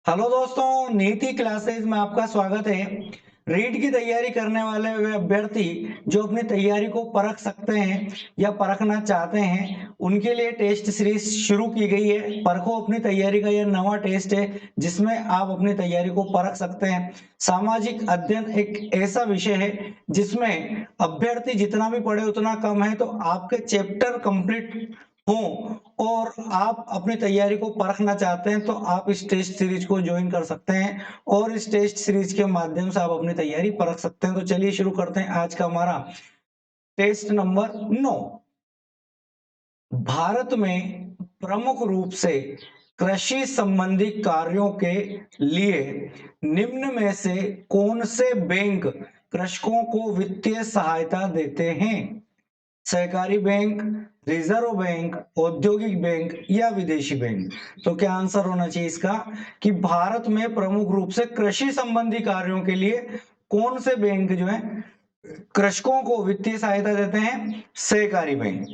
Hello दोस्तों, नीति classes में आपका स्वागत है। रीट की तैयारी करने वाले वे अभ्यर्थी जो अपनी तैयारी को परख सकते हैं या परखना चाहते हैं, उनके लिए टेस्ट सीरीज शुरू की गई है। परखो अपनी तैयारी का यह नवा टेस्ट है जिसमें आप अपनी तैयारी को परख सकते हैं। सामाजिक अध्ययन एक ऐसा विषय है जिसमें अभ्यर्थी जितना भी पढ़े उतना कम है, तो आपके चैप्टर कंप्लीट हो और आप अपनी तैयारी को परखना चाहते हैं तो आप इस टेस्ट सीरीज को ज्वाइन कर सकते हैं और इस टेस्ट सीरीज के माध्यम से आप अपनी तैयारी परख सकते हैं। तो चलिए शुरू करते हैं आज का हमारा टेस्ट नंबर 9। भारत में प्रमुख रूप से कृषि संबंधी कार्यों के लिए निम्न में से कौन से बैंक कृषकों को वित्तीय सहायता देते हैं? सहकारी बैंक, रिजर्व बैंक, औद्योगिक बैंक या विदेशी बैंक? तो क्या आंसर होना चाहिए इसका कि भारत में प्रमुख रूप से कृषि संबंधी कार्यों के लिए कौन से बैंक जो है कृषकों को वित्तीय सहायता देते हैं? सहकारी बैंक।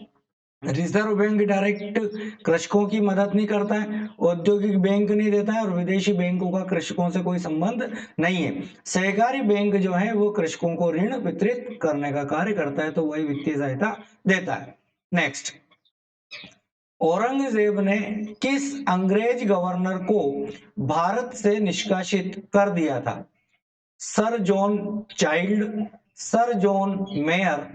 रिजर्व बैंक डायरेक्ट कृषकों की मदद नहीं करता है, औद्योगिक बैंक नहीं देता है और विदेशी बैंकों का कृषकों से कोई संबंध नहीं है। सहकारी बैंक जो है वो कृषकों को ऋण वितरित करने का कार्य करता है, तो वही वित्तीय सहायता देता है। नेक्स्ट, औरंगजेब ने किस अंग्रेज गवर्नर को भारत से निष्कासित कर दिया था? Sir John child, sir John mayor,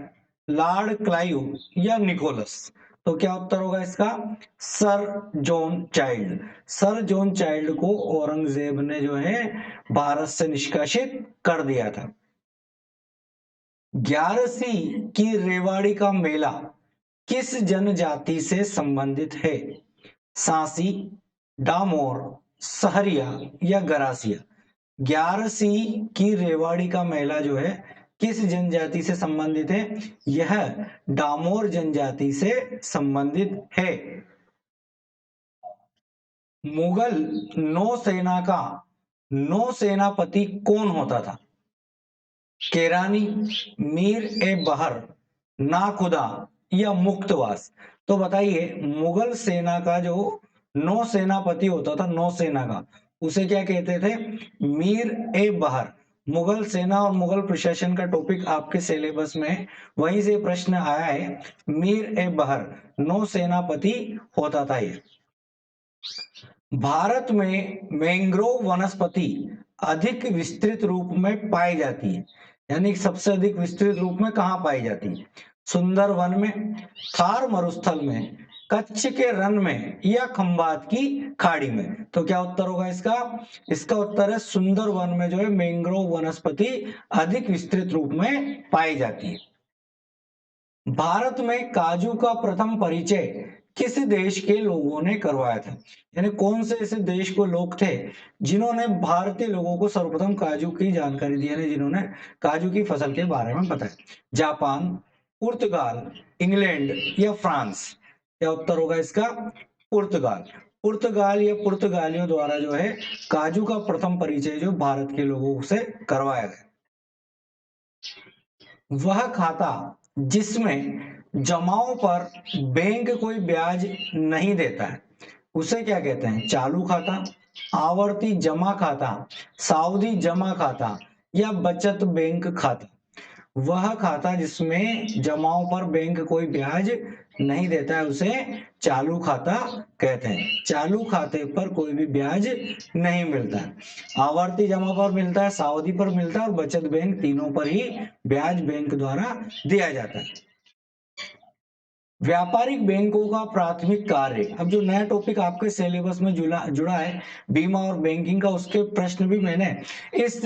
Lord Clive या निकोलस? तो क्या उत्तर होगा इसका? Sir John child. Sir John child को औरंगजेब ने जो है भारत से निष्कासित कर दिया था। ग्यारसी की रेवाड़ी का मेला किस जनजाति से संबंधित है? सांसी, डामोर, सहरिया या गरासिया? ग्यारसी की रेवाड़ी का मेला जो है किस जनजाति से संबंधित है? यह डामोर जनजाति से संबंधित है। मुगल नौसेना का नौसेनापति कौन होता था? केरानी, मीर ए बहर, नाखुदा या मुक्तवास? तो बताइए, मुगल सेना का जो नौसेनापति होता था, नौसेना का, उसे क्या कहते थे? मीर ए बहर। मुगल सेना और मुगल प्रशासन का टॉपिक आपके सिलेबस में है, वहीं से प्रश्न आया है। मीर ए बहर नौसेनापति होता था ये। भारत में मैंग्रोव वनस्पति अधिक विस्तृत रूप में पाई जाती है, यानी सबसे अधिक विस्तृत रूप में कहां पाई जाती है? सुंदरवन में, थार मरुस्थल में, कच्छ के रन में या खंबात की खाड़ी में? तो क्या उत्तर होगा इसका? इसका उत्तर है सुंदरवन में जो है मैंग्रोव वनस्पति अधिक विस्तृत रूप में पाई जाती है। भारत में काजू का प्रथम परिचय किस देश के लोगों ने करवाया था? यानी कौन से ऐसे देश को लोग थे जिन्होंने भारतीय लोगों को सर्वप्रथम काजू की जानकारी दी, यानी जिन्होंने काजू की फसल के बारे में बताया? जापान, पुर्तगाल, इंग्लैंड या फ्रांस? क्या उत्तर होगा इसका? पुर्तगाल। पुर्तगाल या पुर्तगालियों द्वारा जो है काजू का प्रथम परिचय जो भारत के लोगों से करवाया गया। वह खाता जिसमें जमाओं पर बैंक कोई ब्याज नहीं देता है, उसे क्या कहते हैं? चालू खाता, आवर्ती जमा खाता, सावधि जमा खाता या बचत बैंक खाता? वह खाता जिसमें जमाओं पर बैंक कोई ब्याज नहीं देता है उसे चालू खाता कहते हैं। चालू खाते पर कोई भी ब्याज नहीं मिलता है। आवर्ती जमा पर मिलता है, सावधि पर मिलता है और बचत बैंक, तीनों पर ही ब्याज बैंक द्वारा दिया जाता है। व्यापारिक बैंकों का प्राथमिक कार्य, अब जो नया टॉपिक आपके सिलेबस में जुड़ा है बीमा और बैंकिंग का, उसके प्रश्न भी मैंने इस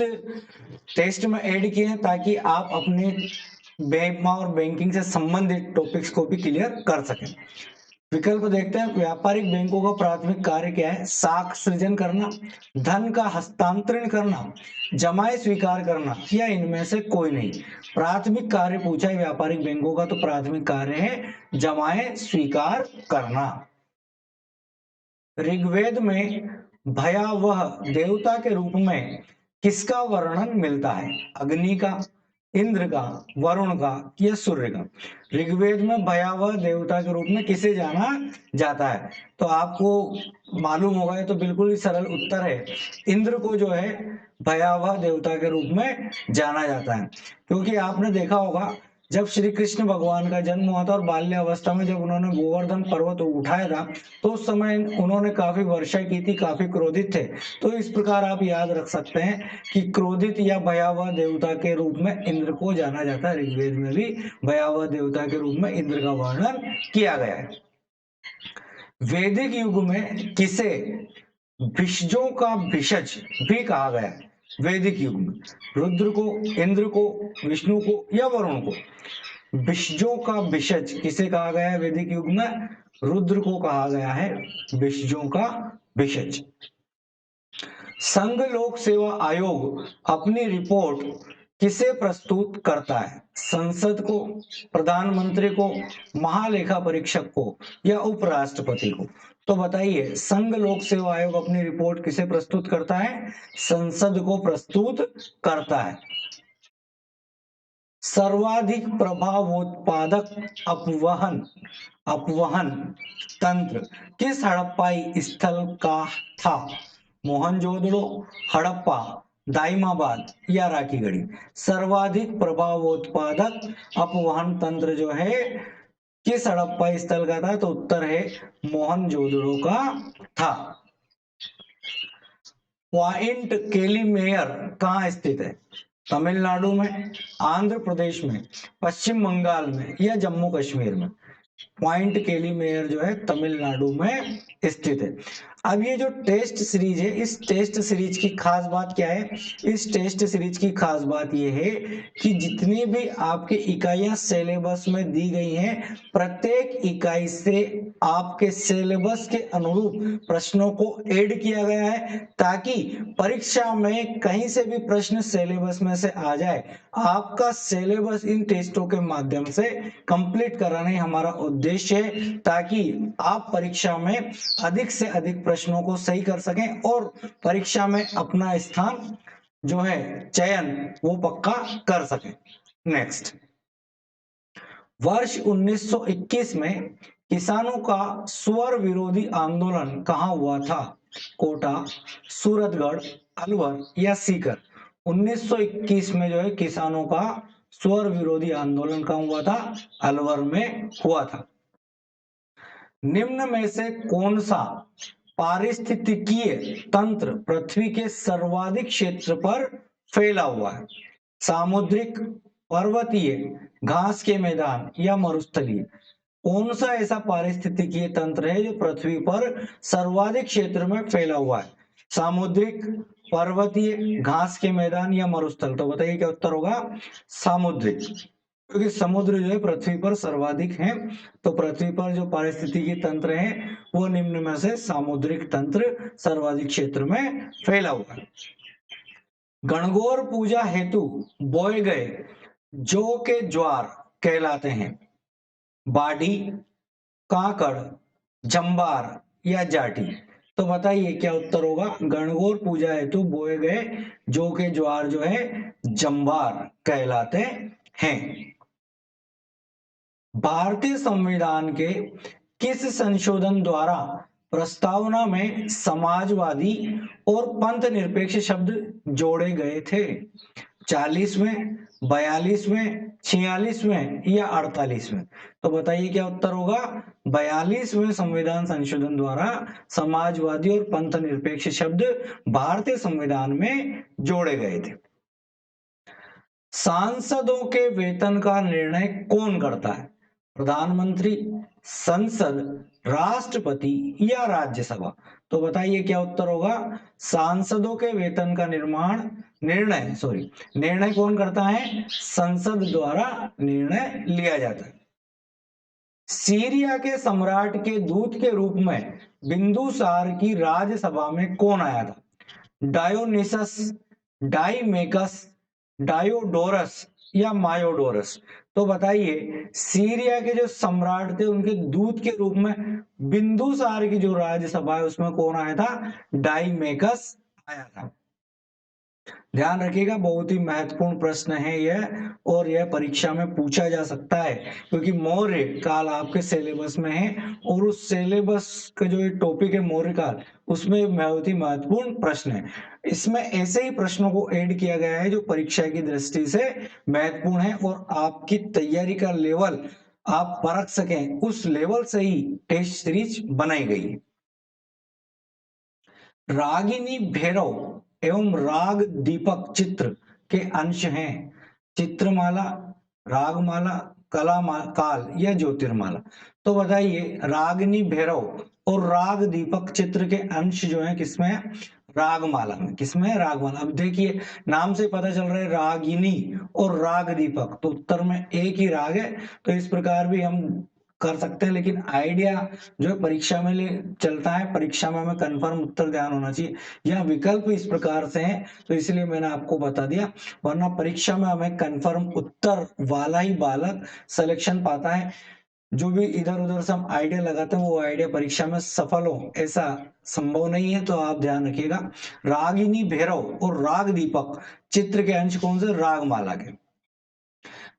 टेस्ट में ऐड किए हैं ताकि आप अपने बीमा और बैंकिंग से संबंधित टॉपिक्स को भी क्लियर कर सकें। विकल्प देखते हैं। व्यापारिक बैंकों का प्राथमिक कार्य क्या है? साख सृजन करना, धन का हस्तांतरण करना, जमाए स्वीकार करना या इनमें से कोई नहीं? प्राथमिक कार्य पूछा है व्यापारिक बैंकों का, तो प्राथमिक कार्य है जमाए स्वीकार करना। ऋग्वेद में भयावह देवता के रूप में किसका वर्णन मिलता है? अग्नि का, इंद्र का, वरुण का या सूर्य का? ऋग्वेद में भयावह देवता के रूप में किसे जाना जाता है? तो आपको मालूम होगा, ये तो बिल्कुल ही सरल उत्तर है, इंद्र को जो है भयावह देवता के रूप में जाना जाता है। क्योंकि आपने देखा होगा, जब श्री कृष्ण भगवान का जन्म हुआ था और बाल्यावस्था में जब उन्होंने गोवर्धन पर्वत उठाया था, तो उस समय उन्होंने काफी वर्षा की थी, काफी क्रोधित थे। तो इस प्रकार आप याद रख सकते हैं कि क्रोधित या भयावह देवता के रूप में इंद्र को जाना जाता है। ऋग्वेद में भी भयावह देवता के रूप में इंद्र का वर्णन किया गया है। वैदिक युग में किसे भिषजों का भिषज भी कहा गया है? वैदिक युग में रुद्र को, इंद्र को, विष्णु को या वरुण को? भिषजों का भिषज किसे कहा गया है वैदिक युग में? रुद्र को कहा गया है भिषजों का भिषज। संघ लोक सेवा आयोग अपनी रिपोर्ट किसे प्रस्तुत करता है? संसद को, प्रधानमंत्री को, महालेखा परीक्षक को या उपराष्ट्रपति को? तो बताइए, संघ लोक सेवा आयोग अपनी रिपोर्ट किसे प्रस्तुत करता है? संसद को प्रस्तुत करता है। सर्वाधिक प्रभावोत्पादक अपवहन अपवहन तंत्र किस हड़प्पाई स्थल का था? मोहनजोदड़ो, हड़प्पा, दाइमाबाद या राखीगढ़ी? सर्वाधिक प्रभावोत्पादक अपवहन तंत्र जो है किस हड़प्पा स्थल का था? तो उत्तर है मोहनजोदड़ो का था। पॉइंट केलीमेयर कहाँ स्थित है? तमिलनाडु में, आंध्र प्रदेश में, पश्चिम बंगाल में या जम्मू कश्मीर में? पॉइंट केलीमेयर जो है तमिलनाडु में स्थित है। अब ये जो टेस्ट सीरीज है, इस टेस्ट सीरीज की खास बात क्या है? इस टेस्ट सीरीज की खास बात ये है कि जितनी भी आपके इकाइयां सिलेबस में दी गई हैं, प्रत्येक इकाई से आपके सिलेबस के अनुरूप प्रश्नों को ऐड किया गया है, ताकि परीक्षा में कहीं से भी प्रश्न सिलेबस में से आ जाए, आपका सिलेबस इन टेस्टों के माध्यम से कंप्लीट कराना ही हमारा उद्देश्य है, ताकि आप परीक्षा में अधिक से अधिक प्रश्नों को सही कर सकें और परीक्षा में अपना स्थान जो है चयन वो पक्का कर सकें। नेक्स्ट, वर्ष 1921 में किसानों का स्वर विरोधी आंदोलन कहां हुआ था? कोटा, सूरतगढ़, अलवर या सीकर? 1921 में जो है किसानों का स्वर विरोधी आंदोलन कहां हुआ था? अलवर में हुआ था। निम्न में से कौन सा पारिस्थितिकीय तंत्र पृथ्वी के सर्वाधिक क्षेत्र पर फैला हुआ है? सामुद्रिक, पर्वतीय, घास के मैदान या मरुस्थलीय? कौन सा ऐसा पारिस्थितिकीय तंत्र है जो पृथ्वी पर सर्वाधिक क्षेत्र में फैला हुआ है? सामुद्रिक, पर्वतीय, घास के मैदान या मरुस्थल? तो बताइए क्या उत्तर होगा? सामुद्रिक, क्योंकि समुद्र जो है पृथ्वी पर सर्वाधिक है, तो पृथ्वी पर जो पारिस्थितिकी तंत्र है वो निम्न में से सामुद्रिक तंत्र सर्वाधिक क्षेत्र में फैला हुआ है। गणगौर पूजा हेतु बोए गए जौ के ज्वार कहलाते हैं? बाढ़ी, काकड़, जंबार या जाटी? तो बताइए क्या उत्तर होगा? गणगौर पूजा हेतु बोए गए जौ के ज्वार जो है जंबार कहलाते हैं। भारतीय संविधान के किस संशोधन द्वारा प्रस्तावना में समाजवादी और पंथ निरपेक्ष शब्द जोड़े गए थे? 40वें, 42वें, 46वें या 48वें? तो बताइए क्या उत्तर होगा? 42वें संविधान संशोधन द्वारा समाजवादी और पंथ निरपेक्ष शब्द भारतीय संविधान में जोड़े गए थे। सांसदों के वेतन का निर्णय कौन करता है? प्रधानमंत्री, संसद, राष्ट्रपति या राज्यसभा? तो बताइए क्या उत्तर होगा? सांसदों के वेतन का निर्णय कौन करता है? संसद द्वारा निर्णय लिया जाता है। सीरिया के सम्राट के दूत के रूप में बिंदुसार की राज्यसभा में कौन आया था? डायोनिसस, डाइमेकस, डायोडोरस या मायोडोरस? तो बताइए, सीरिया के जो सम्राट थे उनके दूत के रूप में बिंदुसार की जो राज्यसभा है उसमें कौन आया था? डाइमेकस आया था। ध्यान रखिएगा, बहुत ही महत्वपूर्ण प्रश्न है यह, और यह परीक्षा में पूछा जा सकता है क्योंकि मौर्य काल आपके सिलेबस में है और उस सिलेबस का जो टॉपिक है मौर्य काल, उसमें बहुत ही महत्वपूर्ण प्रश्न है। इसमें ऐसे ही प्रश्नों को ऐड किया गया है जो परीक्षा की दृष्टि से महत्वपूर्ण है और आपकी तैयारी का लेवल आप परख सकें, उस लेवल से ही टेस्ट सीरीज बनाई गई है। रागिनी भैरव एवं राग दीपक चित्र के अंश हैं। चित्रमाला, रागमाला, काल या ज्योतिर्माला। तो बताइए, रागिनी भैरव और राग दीपक चित्र के अंश जो है किसमें है? रागमाला में। किसमें है? रागमाला। अब देखिए, नाम से पता चल रहा है रागिनी और राग दीपक, तो उत्तर में एक ही राग है, तो इस प्रकार भी हम कर सकते हैं, लेकिन आइडिया जो है परीक्षा में चलता है, परीक्षा में हमें कंफर्म उत्तर ध्यान होना चाहिए। यह विकल्प इस प्रकार से है, तो इसलिए मैंने आपको बता दिया, वरना परीक्षा में हमें कंफर्म उत्तर वाला ही बालक सिलेक्शन पाता है। जो भी इधर उधर से हम आइडिया लगाते हैं वो आइडिया परीक्षा में सफल हो ऐसा संभव नहीं है, तो आप ध्यान रखिएगा। रागिनी भैरव और राग दीपक चित्र के अंश कौन से? रागमाला के।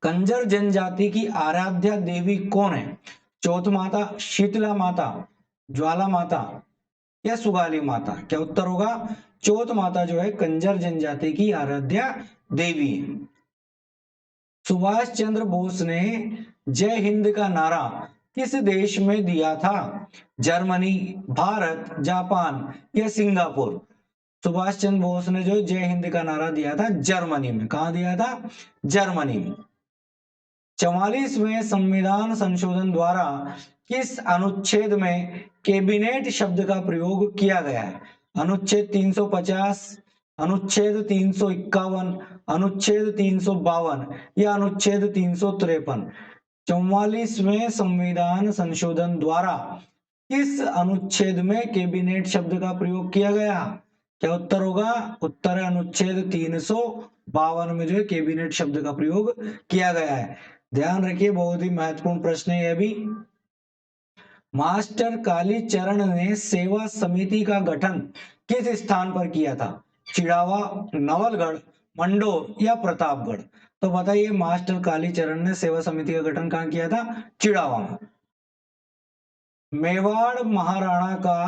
कंजर जनजाति की आराध्या देवी कौन है? चौथ माता, शीतला माता, ज्वाला माता या सुगाली माता? क्या उत्तर होगा? चौथ माता जो है कंजर जनजाति की आराध्या देवी है। सुभाष चंद्र बोस ने जय हिंद का नारा किस देश में दिया था? जर्मनी, भारत, जापान या सिंगापुर? सुभाष चंद्र बोस ने जो जय हिंद का नारा दिया था जर्मनी में। कहा दिया था? जर्मनी में। 44वें संविधान संशोधन द्वारा किस अनुच्छेद में कैबिनेट शब्द का प्रयोग किया गया है? अनुच्छेद 350, अनुच्छेद 351, अनुच्छेद 352 या अनुच्छेद 353? 44वें संविधान संशोधन द्वारा किस अनुच्छेद में कैबिनेट शब्द का प्रयोग किया गया? क्या उत्तर होगा? उत्तर है अनुच्छेद 352 में जो है कैबिनेट शब्द का प्रयोग किया गया है। ध्यान रखिए, बहुत ही महत्वपूर्ण प्रश्न है यह भी। मास्टर कालीचरण ने सेवा समिति का गठन किस स्थान पर किया था? चिड़ावा, नवलगढ़, मंडोर या प्रतापगढ़? तो बताइए, मास्टर कालीचरण ने सेवा समिति का गठन कहां किया था? चिड़ावा में। मेवाड़ महाराणा का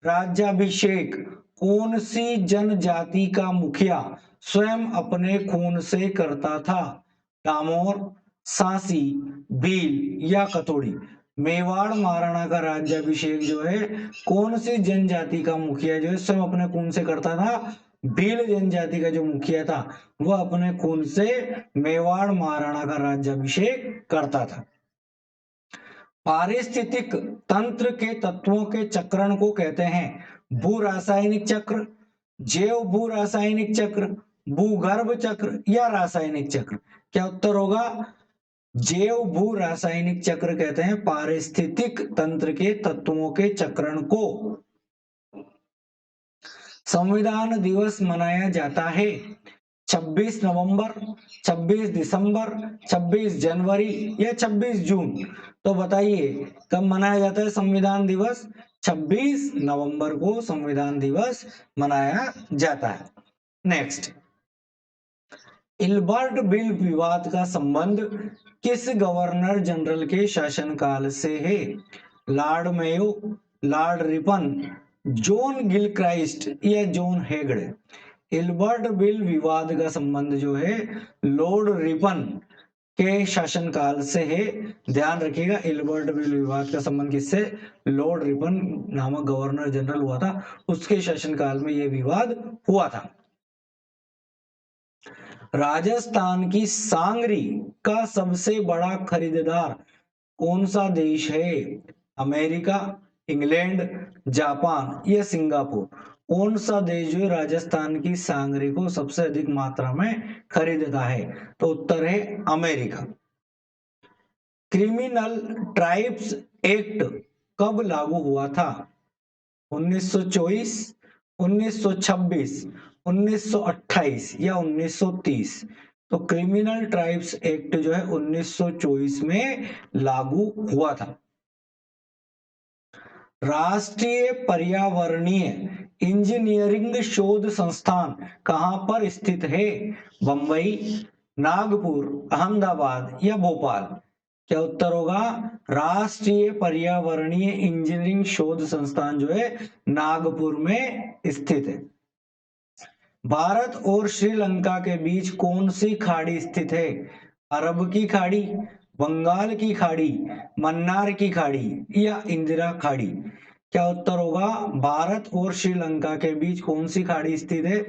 राज्याभिषेक कौन सी जनजाति का मुखिया स्वयं अपने खून से करता था? डामोर, सांसी, भील या कथोड़ी? मेवाड़ महाराणा का राज्याभिषेक जो है कौन सी जनजाति का मुखिया जो है स्वयं अपने खून से करता था? भील जनजाति का जो मुखिया था वह अपने खून से मेवाड़ महाराणा का राज्याभिषेक करता था। पारिस्थितिक तंत्र के तत्वों के चक्रण को कहते हैं भू रासायनिक चक्र, जैव भू रासायनिक चक्र, भूगर्भ चक्र या रासायनिक चक्र? क्या उत्तर होगा? जैव भू रासायनिक चक्र कहते हैं पारिस्थितिक तंत्र के तत्वों के चक्रण को। संविधान दिवस मनाया जाता है 26 नवंबर, 26 दिसंबर, 26 जनवरी या 26 जून? तो बताइए, कब मनाया जाता है संविधान दिवस? 26 नवंबर को संविधान दिवस मनाया जाता है। नेक्स्ट, इल्बर्ट बिल विवाद का संबंध किस गवर्नर जनरल के शासनकाल से है? Lord Mayo, Lord Ripon, John Gilchrist या जॉन हेगड़े? इल्बर्ट बिल विवाद का संबंध जो है लॉर्ड रिपन के शासनकाल से है। ध्यान रखिएगा, इल्बर्ट बिल विवाद का संबंध किससे? लॉर्ड रिपन नामक गवर्नर जनरल हुआ था, उसके शासनकाल में यह विवाद हुआ था। राजस्थान की सांगरी का सबसे बड़ा खरीदार कौन सा देश है? अमेरिका, इंग्लैंड, जापान या सिंगापुर? कौन सा देश जो राजस्थान की सांगरी को सबसे अधिक मात्रा में खरीदता है? तो उत्तर है अमेरिका। क्रिमिनल ट्राइब्स एक्ट कब लागू हुआ था? 1924, 1926, 1928 या 1930? तो क्रिमिनल ट्राइब्स एक्ट जो है 1924 में लागू हुआ था। राष्ट्रीय पर्यावरणीय इंजीनियरिंग शोध संस्थान कहां पर स्थित है? बंबई, नागपुर, अहमदाबाद या भोपाल? क्या उत्तर होगा? राष्ट्रीय पर्यावरणीय इंजीनियरिंग शोध संस्थान जो है नागपुर में स्थित है। भारत और श्रीलंका के बीच कौन सी खाड़ी स्थित है? अरब की खाड़ी, बंगाल की खाड़ी, मन्नार की खाड़ी या इंदिरा खाड़ी? क्या उत्तर होगा? भारत और श्रीलंका के बीच कौन सी खाड़ी स्थित है?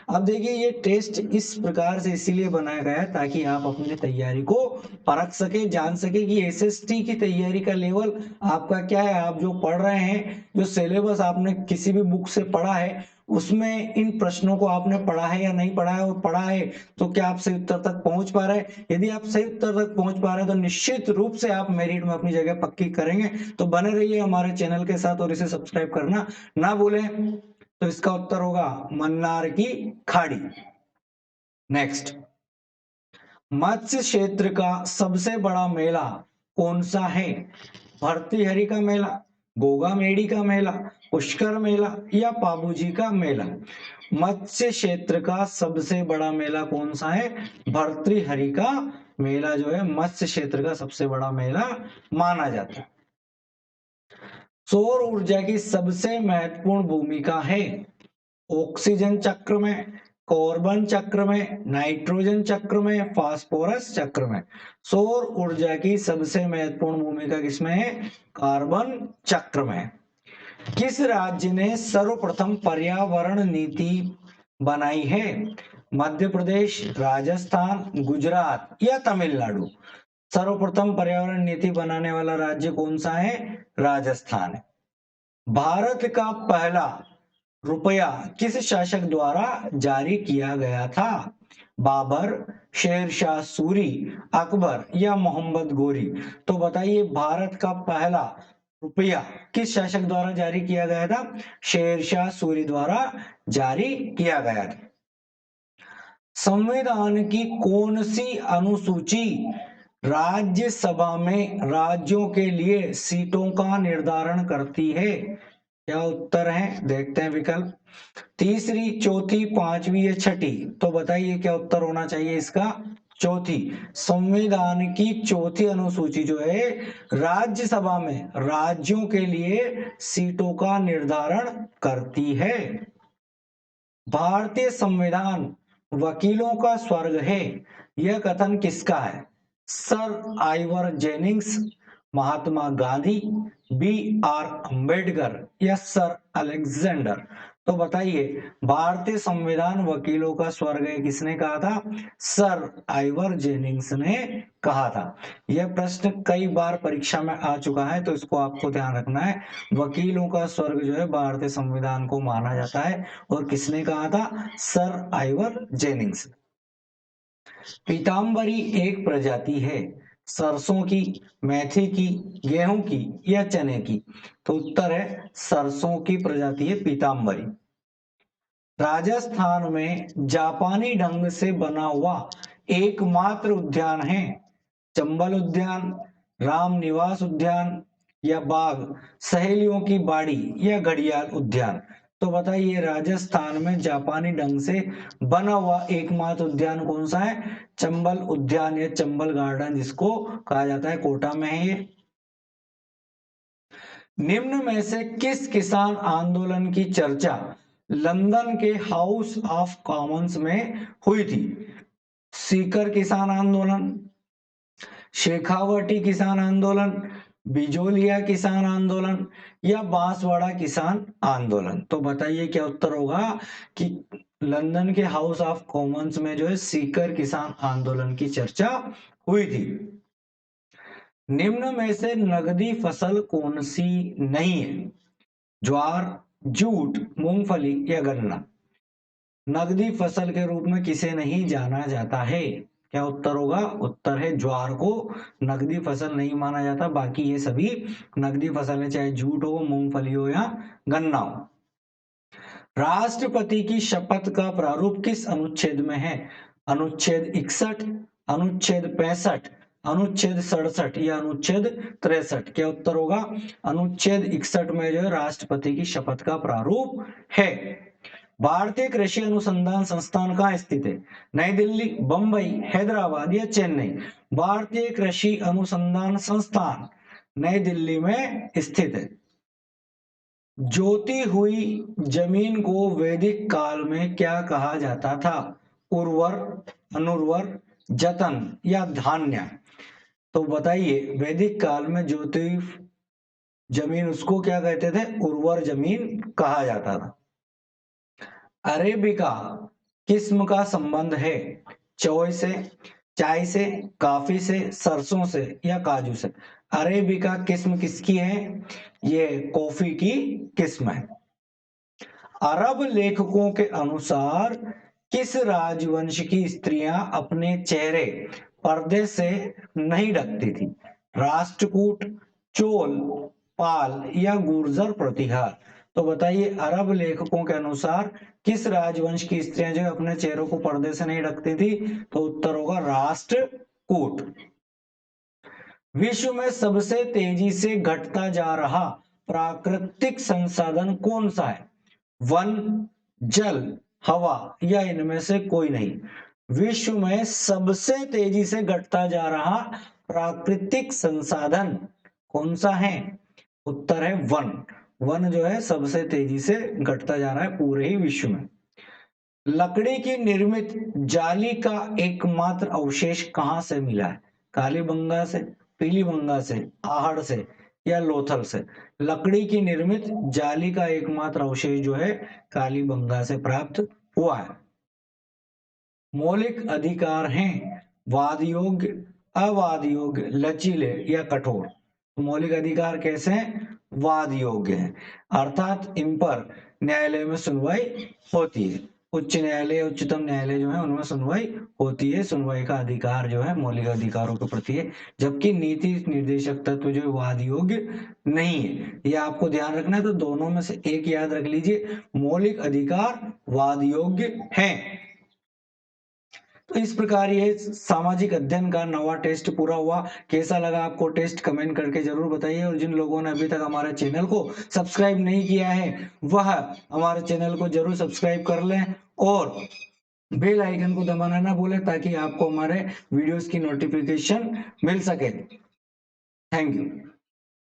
अब देखिए, ये टेस्ट इस प्रकार से इसीलिए बनाया गया है ताकि आप अपनी तैयारी को परख सके, जान सके कि एसएसटी की तैयारी का लेवल आपका क्या है। आप जो पढ़ रहे हैं, जो सिलेबस आपने किसी भी बुक से पढ़ा है, उसमें इन प्रश्नों को आपने पढ़ा है या नहीं पढ़ा है, और पढ़ा है तो क्या आप सही उत्तर तक पहुंच पा रहे हैं? यदि आप सही उत्तर तक पहुंच पा रहे हैं तो निश्चित रूप से आप मेरिट में अपनी जगह पक्की करेंगे। तो बने रहिए हमारे चैनल के साथ और इसे सब्सक्राइब करना ना भूलें। तो इसका उत्तर होगा मन्नार की खाड़ी। नेक्स्ट, मत्स्य क्षेत्र का सबसे बड़ा मेला कौन सा है? भर्तृहरि का मेला, गोगा मेडी का मेला, पुष्कर मेला या पाबूजी का मेला? मत्स्य क्षेत्र का सबसे बड़ा मेला कौन सा है? भर्तृहरि का मेला जो है मत्स्य क्षेत्र का सबसे बड़ा मेला माना जाता है। सौर ऊर्जा की सबसे महत्वपूर्ण भूमिका है ऑक्सीजन चक्र में, कार्बन चक्र में, नाइट्रोजन चक्र में, फास्फोरस चक्र में? सौर ऊर्जा की सबसे महत्वपूर्ण भूमिका किसमें है? कार्बन चक्र में। किस राज्य ने सर्वप्रथम पर्यावरण नीति बनाई है? मध्य प्रदेश, राजस्थान, गुजरात या तमिलनाडु? सर्वप्रथम पर्यावरण नीति बनाने वाला राज्य कौन सा है? राजस्थान है। भारत का पहला रुपया किस शासक द्वारा जारी किया गया था? बाबर, शेरशाह सूरी, अकबर या मोहम्मद गोरी? तो बताइए, भारत का पहला रुपया किस शासक द्वारा जारी किया गया था? शेरशाह सूरी द्वारा जारी किया गया था। संविधान की कौन सी अनुसूची राज्यसभा में राज्यों के लिए सीटों का निर्धारण करती है? क्या उत्तर है? देखते हैं विकल्प। तीसरी, चौथी, पांचवी या छठी? तो बताइए क्या उत्तर होना चाहिए इसका? चौथी। संविधान की चौथी अनुसूची जो है राज्यसभा में राज्यों के लिए सीटों का निर्धारण करती है। भारतीय संविधान वकीलों का स्वर्ग है, यह कथन किसका है? Sir Ivor Jennings, Mahatma Gandhi, B R Ambedkar या सर अलेक्जेंडर? तो बताइए, भारतीय संविधान वकीलों का स्वर्ग है किसने कहा था? सर आइवर जेनिंग्स ने कहा था। यह प्रश्न कई बार परीक्षा में आ चुका है, तो इसको आपको ध्यान रखना है। वकीलों का स्वर्ग जो है भारतीय संविधान को माना जाता है, और किसने कहा था? Sir Ivor Jennings. पीताम्बरी एक प्रजाति है सरसों की, मेथी की, गेहूं की या चने की? तो उत्तर है सरसों की प्रजाति है पीताम्बरी। राजस्थान में जापानी ढंग से बना हुआ एकमात्र उद्यान है चंबल उद्यान, राम निवास उद्यान या बाग, सहेलियों की बाड़ी या घड़ियाल उद्यान? तो बताइए, राजस्थान में जापानी ढंग से बना हुआ एकमात्र उद्यान कौन सा है? चंबल उद्यान या चंबल गार्डन जिसको कहा जाता है, कोटा में है ये। निम्न में से किस किसान आंदोलन की चर्चा लंदन के हाउस ऑफ कॉमन्स में हुई थी? सीकर किसान आंदोलन, शेखावटी किसान आंदोलन, बिजोलिया किसान आंदोलन या बांसवाड़ा किसान आंदोलन? तो बताइए क्या उत्तर होगा कि लंदन के हाउस ऑफ कॉमन्स में जो है सीकर किसान आंदोलन की चर्चा हुई थी। निम्न में से नगदी फसल कौन सी नहीं है? ज्वार, जूट, मूंगफली या गन्ना? नगदी फसल के रूप में किसे नहीं जाना जाता है? क्या उत्तर होगा? उत्तर है ज्वार को नगदी फसल नहीं माना जाता, बाकी ये सभी नगदी फसल है, चाहे जूट हो, मूंगफली हो या गन्ना हो। राष्ट्रपति की शपथ का प्रारूप किस अनुच्छेद में है? अनुच्छेद 61, अनुच्छेद 65, अनुच्छेद 67 या अनुच्छेद 63? क्या उत्तर होगा? अनुच्छेद 61 में जो है राष्ट्रपति की शपथ का प्रारूप है। भारतीय कृषि अनुसंधान संस्थान कहाँ स्थित है? नई दिल्ली, बंबई, हैदराबाद या चेन्नई? भारतीय कृषि अनुसंधान संस्थान नई दिल्ली में स्थित है। जोती हुई जमीन को वैदिक काल में क्या कहा जाता था? उर्वर, अनुर्वर, जतन या धान्य? तो बताइए, वैदिक काल में जोती जमीन उसको क्या कहते थे? उर्वर जमीन कहा जाता था। अरेबिका किस्म का संबंध है? चाय से, चाय से, कॉफी से, सरसों से या काजू से? अरेबिका किस्म किसकी है? ये कॉफी की किस्म है। अरब लेखकों के अनुसार किस राजवंश की स्त्रियां अपने चेहरे पर्दे से नहीं ढकती थी? राष्ट्रकूट, चोल, पाल या गुर्जर प्रतिहार? तो बताइए, अरब लेखकों के अनुसार किस राजवंश की स्त्रियां जो अपने चेहरों को पर्दे से नहीं ढकती थी? तो उत्तर होगा राष्ट्रकूट। विश्व में सबसे तेजी से घटता जा रहा प्राकृतिक संसाधन कौन सा है? वन, जल, हवा या इनमें से कोई नहीं? विश्व में सबसे तेजी से घटता जा रहा प्राकृतिक संसाधन कौन सा है? उत्तर है वन। वन जो है सबसे तेजी से घटता जा रहा है पूरे ही विश्व में। लकड़ी की निर्मित जाली का एकमात्र अवशेष कहां से मिला है? कालीबंगा से, पीलीबंगा से, आहड़ से या लोथल से? लकड़ी की निर्मित जाली का एकमात्र अवशेष जो है कालीबंगा से प्राप्त हुआ है। मौलिक अधिकार हैं वाद योग्य, अवाद योग्य, लचीले या कठोर? मौलिक अधिकार कैसे हैं? वाद योग्य हैं, अर्थात इन पर न्यायालय में सुनवाई होती है। उच्च न्यायालय, उच्चतम न्यायालय जो है उनमें सुनवाई होती है। सुनवाई का अधिकार जो है मौलिक अधिकारों के प्रति है, जबकि नीति निर्देशक तत्व जो है वाद योग्य नहीं है। ये आपको ध्यान रखना है, तो दोनों में से एक याद रख लीजिए, मौलिक अधिकार वाद योग्य है। तो इस प्रकार ये सामाजिक अध्ययन का नवा टेस्ट पूरा हुआ। कैसा लगा आपको टेस्ट? कमेंट करके जरूर बताइए। और जिन लोगों ने अभी तक हमारे चैनल को सब्सक्राइब नहीं किया है वह हमारे चैनल को जरूर सब्सक्राइब कर लें और बेल आइकन को दबाना ना भूलें, ताकि आपको हमारे वीडियोस की नोटिफिकेशन मिल सके। Thank you.